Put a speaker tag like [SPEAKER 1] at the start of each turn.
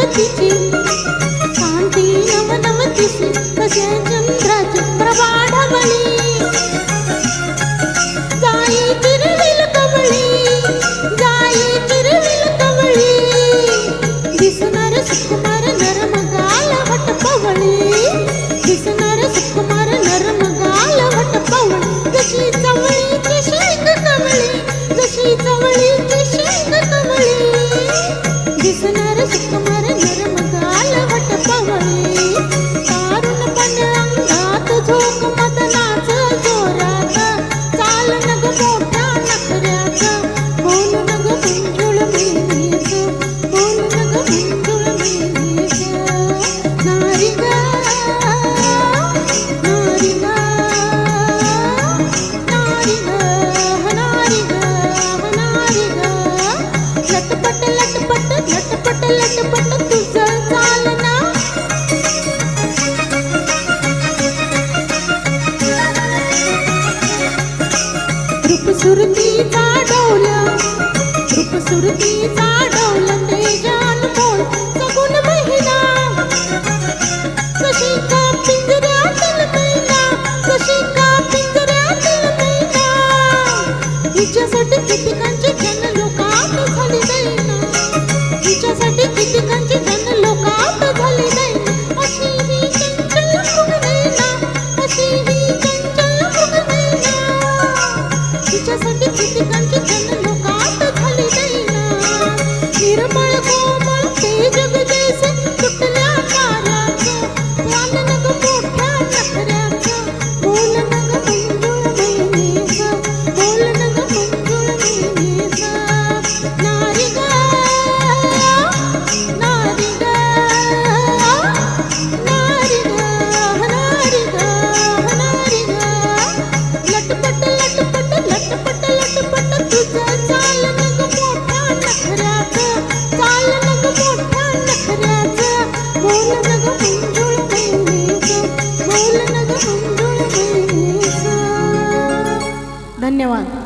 [SPEAKER 1] नवनवतीची कांती नवनवतीची कसे चंद्राची प्रभा ढवळी जाई चिरविल कवळी जाई चिरविल कवळी दिसणार सुकुमार नरम गाल वटपवळी दिसणार सुकुमार नरम गाल वटपवळी जशी चवळीची शेंग कवळी जशी चवळीची शेंग कवळी दिसणार सुकुमार नरम गाल वटपवळी तारुणपण अंगात झोक मदनाच जोरात चाल नग मोठ्या नखऱ्याच बोल नग मंजुळ मेनीच बोल नग मंजुळ मेनीच नारी ग नारी ग नारी ग नारी ग नारी ग लटपट लटपट लटपट लटपट तुझं चालना रूपसुरतीचा डोल्या रूपसुरतीचा डोला तेजान बोल सगुण महिना कशी का पिंजऱ्यातील मैना कशी का पिंजऱ्यातील मैना हिच्यासाठी कितीकांची जन लोकात झाली दैना हिच्यासाठी कितीकांची जन लोकात झाली दैना अशी ही चंचल मृगनयना अशी ही चंचल मृगनयना तिच्यासाठी कितीकांची जन लोकात झाली दैना निर्मळ कोमळ ते जग जैसे तुटल्या ताऱ्याचं वाल नग मोठ्या नखऱ्याचं बोल नग मंजुळ मेनीचं बोल नग मंजुळ मेनीचं नारी ग नारी ग नारी ग नारी ग नारी ग लटपट लटपट लटपट लटपट तुझं चाल नग मोठ्या नखऱ्याचं चाल नग मोठ्या नखऱ्याचं बोल नग मंजुळ मेनीचं बोल नग मंजुळ मेनीचं. धन्यवाद.